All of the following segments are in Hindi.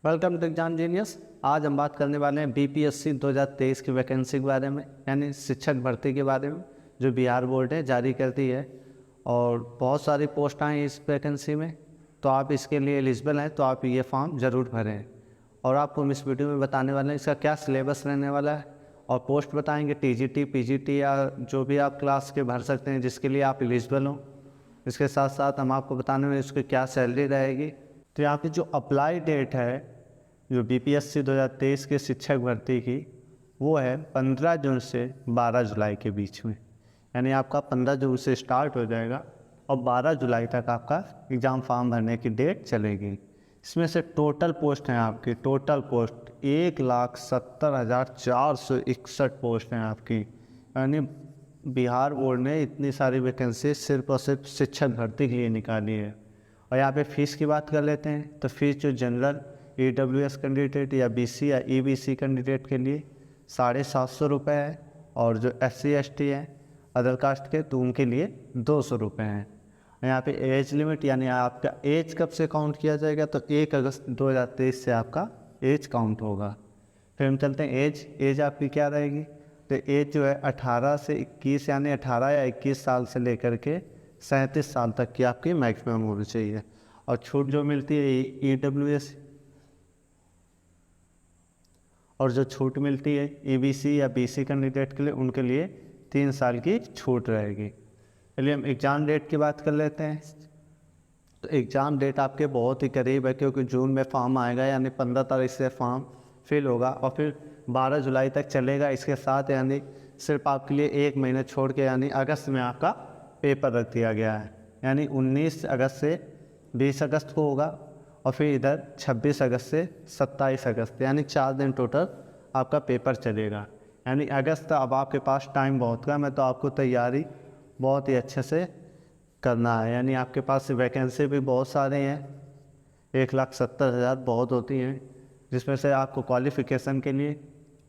Welcome to exam genius. आज हम बात करने वाले हैं बीपीएससी 2023 की वैकेंसी के बारे में, यानी शिक्षक भर्ती के बारे में, जो बिहार बोर्ड है जारी करती है। और बहुत सारी पोस्ट आई इस वैकेंसी में, तो आप इसके लिए एलिजिबल हैं तो आप ये फॉर्म ज़रूर भरें। और आपको हम इस वीडियो में बताने वाले हैं इसका क्या सिलेबस रहने वाला है, और पोस्ट बताएंगे टीजीटी, पीजीटी या जो भी आप क्लास के भर सकते हैं जिसके लिए आप एलिजिबल हों। इसके साथ साथ हम आपको बताने में उसकी क्या सैलरी रहेगी। तो यहाँ पे जो अप्लाई डेट है जो बीपीएससी 2023 के शिक्षक भर्ती की, वो है 15 जून से 12 जुलाई के बीच में। यानी आपका 15 जून से स्टार्ट हो जाएगा और 12 जुलाई तक आपका एग्ज़ाम फॉर्म भरने की डेट चलेगी। इसमें से टोटल पोस्ट हैं आपकी, टोटल पोस्ट 1,70,461 पोस्ट हैं आपकी। यानी बिहार बोर्ड ने इतनी सारी वैकेंसी सिर्फ और सिर्फ शिक्षक भर्ती के लिए निकाली है। और यहाँ पे फ़ीस की बात कर लेते हैं, तो फीस जो जनरल EWS कैंडिडेट या BC या EBC कैंडिडेट के लिए 750 रुपये है, और जो SC ST है अदर कास्ट के, तो उनके लिए 200 रुपये हैं। यहाँ पे एज लिमिट, यानी आपका एज कब से काउंट किया जाएगा, तो 1 अगस्त 2023 से आपका एज काउंट होगा। फिर हम चलते हैं एज आपकी क्या रहेगी। तो एज जो है 18 से 21, यानी 18 या 21 साल से लेकर के 37 साल तक की आपकी मैक्सिमम होनी चाहिए। और छूट जो मिलती है EWS, और जो छूट मिलती है EBC या BC कैंडिडेट के लिए, उनके लिए 3 साल की छूट रहेगी। चलिए हम एग्ज़ाम डेट की बात कर लेते हैं। तो एग्ज़ाम डेट आपके बहुत ही करीब है, क्योंकि जून में फॉर्म आएगा, यानी 15 तारीख से फॉर्म फिल होगा और फिर 12 जुलाई तक चलेगा। इसके साथ यानी सिर्फ आपके लिए 1 महीने छोड़ के, यानी अगस्त में आपका पेपर रख दिया गया है। यानी 19 अगस्त से 20 अगस्त को होगा, और फिर इधर 26 अगस्त से 27 अगस्त, यानी 4 दिन टोटल आपका पेपर चलेगा। यानी अगस्त अब आपके पास टाइम बहुत कम है, तो आपको तैयारी बहुत ही अच्छे से करना है। यानी आपके पास वैकेंसी भी बहुत सारे हैं, 1,70,000 बहुत होती हैं, जिसमें से आपको क्वालिफ़िकेशन के लिए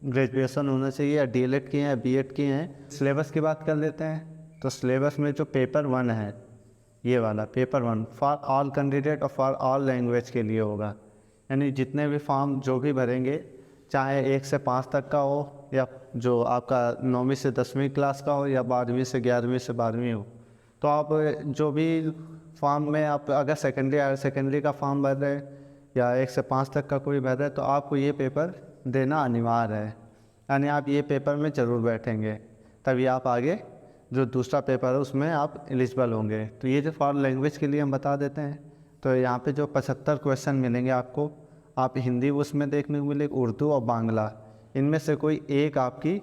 ग्रेजुएशन होना चाहिए, या DLED किए हैं या BEd किए हैं। सिलेबस की बात कर लेते हैं, तो सिलेबस में जो पेपर 1 है, ये वाला पेपर 1 फॉर ऑल कैंडिडेट और फॉर ऑल लैंग्वेज के लिए होगा। यानी जितने भी फॉर्म जो भी भरेंगे, चाहे 1 से 5 तक का हो, या जो आपका 9वीं से 10वीं क्लास का हो, या 12वीं से 11वीं से 12वीं हो, तो आप जो भी फॉर्म में आप अगर सेकेंडरी का फॉर्म भर रहे हैं, या 1 से 5 तक का कोई भर रहे हैं, तो आपको ये पेपर देना अनिवार्य है। यानी आप ये पेपर में ज़रूर बैठेंगे, तभी आप आगे जो दूसरा पेपर है उसमें आप एलिजिबल होंगे। तो ये जो फॉर लैंग्वेज के लिए हम बता देते हैं, तो यहाँ पे जो 75 क्वेश्चन मिलेंगे आपको, आप हिंदी उसमें देखने को मिलेगी, उर्दू और बांग्ला, इनमें से कोई एक आपकी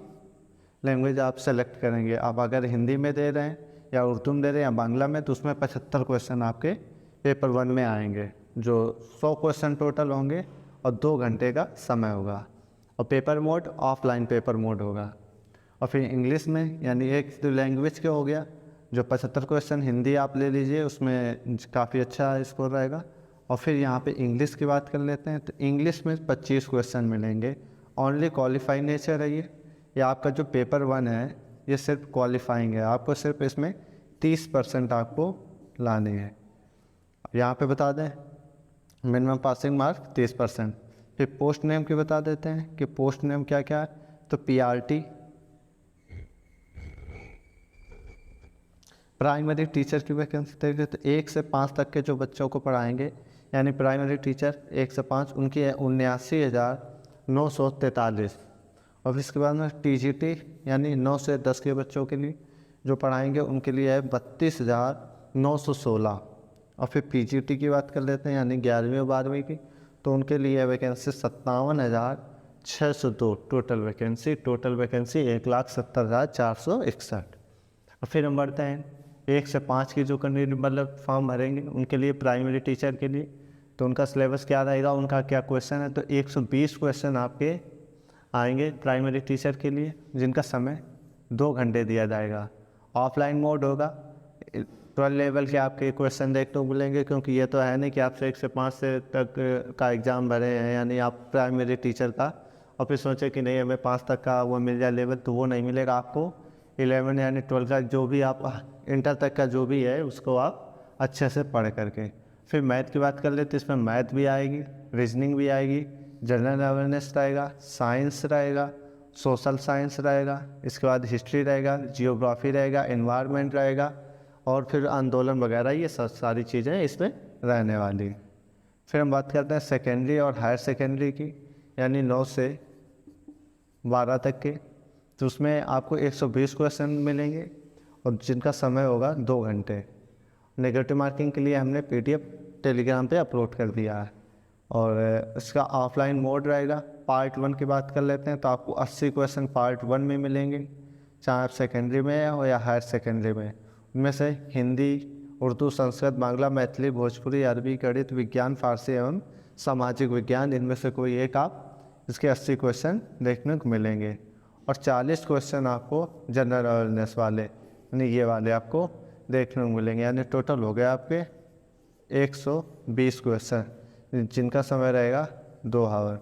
लैंग्वेज आप सेलेक्ट करेंगे। आप अगर हिंदी में दे रहे हैं या उर्दू में दे रहे हैं या बांग्ला में, तो उसमें 75 क्वेश्चन आपके पेपर 1 में आएंगे, जो 100 क्वेश्चन टोटल होंगे और 2 घंटे का समय होगा। और paper mode offline paper mode होगा। और फिर इंग्लिश में, यानी एक लैंग्वेज के हो गया, जो 75 क्वेश्चन हिंदी आप ले लीजिए, उसमें काफ़ी अच्छा स्कोर रहेगा। और फिर यहाँ पे इंग्लिश की बात कर लेते हैं, तो इंग्लिश में 25 क्वेश्चन मिलेंगे। ओनली क्वालिफाइंग नेचर है ये आपका जो पेपर 1 है, ये सिर्फ क्वालिफाइंग है। आपको सिर्फ इसमें 30% आपको लाने हैं। यहाँ पे बता दें मिनिमम पासिंग मार्क 30%। फिर पोस्ट नेम की बता देते हैं कि पोस्ट नेम क्या क्या है। तो PRT प्राइमरी टीचर की वैकेंसी देंगे, तो 1 से 5 तक के जो बच्चों को पढ़ाएंगे, यानी प्राइमरी टीचर 1 से 5, उनकी है 79,943। और इसके बाद में TGT, यानी 9 से 10 के बच्चों के लिए जो पढ़ाएंगे, उनके लिए है 32,916। और फिर PGT की बात कर लेते हैं, यानी 11वीं और 12वीं की, तो उनके लिए वैकेंसी 57,602। Total vacancy 1,70,461। और फिर हम बढ़ते हैं 1 से 5 की जो कैंडिडेट मतलब फॉर्म भरेंगे, उनके लिए प्राइमरी टीचर के लिए, तो उनका सिलेबस क्या रहेगा, उनका क्या क्वेश्चन है। तो 120 क्वेश्चन आपके आएंगे प्राइमरी टीचर के लिए, जिनका समय 2 घंटे दिया जाएगा। ऑफलाइन मोड होगा, 12 लेवल के आपके क्वेश्चन देखने को मिलेंगे, क्योंकि ये तो है नहीं कि आपसे 1 से 5 से तक का एग्ज़ाम भरे हैं, यानी आप प्राइमरी टीचर का, और फिर सोचे कि नहीं हमें 5 तक का वो मिल जाए लेवल, तो वो नहीं मिलेगा आपको। 11 यानी 12 का जो भी आप इंटर तक का जो भी है, उसको आप अच्छे से पढ़ करके फिर मैथ की बात कर लेते हैं, इसमें मैथ भी आएगी, रीजनिंग भी आएगी, जनरल अवेयरनेस रहेगा, साइंस रहेगा, सोशल साइंस रहेगा, इसके बाद हिस्ट्री रहेगा, जियोग्राफी रहेगा, एनवायरनमेंट रहेगा, और फिर आंदोलन वगैरह, ये सब सारी चीज़ें इसमें रहने वाली। फिर हम बात करते हैं सेकेंडरी और हायर सेकेंडरी की, यानी 9 से 12 तक के। तो उसमें आपको 120 क्वेश्चन मिलेंगे और जिनका समय होगा 2 घंटे। नेगेटिव मार्किंग के लिए हमने PDF टेलीग्राम पे अपलोड कर दिया है। और इसका ऑफलाइन मोड रहेगा। पार्ट 1 की बात कर लेते हैं तो आपको 80 क्वेश्चन पार्ट 1 में मिलेंगे, चाहे आप सेकेंडरी में हो या हायर सेकेंडरी में। उनमें से हिंदी, उर्दू, संस्कृत, बांग्ला, मैथिली, भोजपुरी, अरबी, गणित, विज्ञान, फारसी एवं सामाजिक विज्ञान, इनमें से कोई एक आप इसके 80 क्वेश्चन देखने को मिलेंगे। और 40 क्वेश्चन आपको जनरल अवेयरनेस वाले, यानी ये वाले आपको देखने को मिलेंगे। यानी टोटल हो गया आपके 120 क्वेश्चन, जिनका समय रहेगा 2 आवर।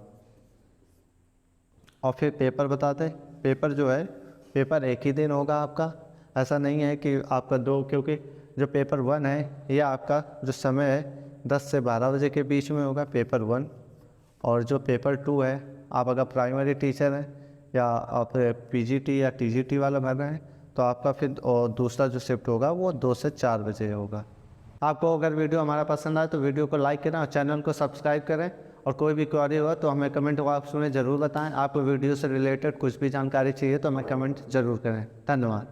और फिर पेपर बताते हैं। पेपर जो है, पेपर एक ही दिन होगा आपका। ऐसा नहीं है कि आपका 2, क्योंकि जो पेपर 1 है ये आपका जो समय है 10 से 12 बजे के बीच में होगा, पेपर 1। और जो पेपर 2 है, आप अगर प्राइमरी टीचर हैं या आप PGT या TGT वाला भर रहे हैं तो आपका फिर और दूसरा जो शिफ्ट होगा वो 2 से 4 बजे होगा। आपको अगर वीडियो हमारा पसंद आए तो वीडियो को लाइक करें और चैनल को सब्सक्राइब करें। और कोई भी क्वेरी हो तो हमें कमेंट बॉक्स में ज़रूर बताएं। आपको वीडियो से रिलेटेड कुछ भी जानकारी चाहिए तो हमें कमेंट ज़रूर करें। धन्यवाद।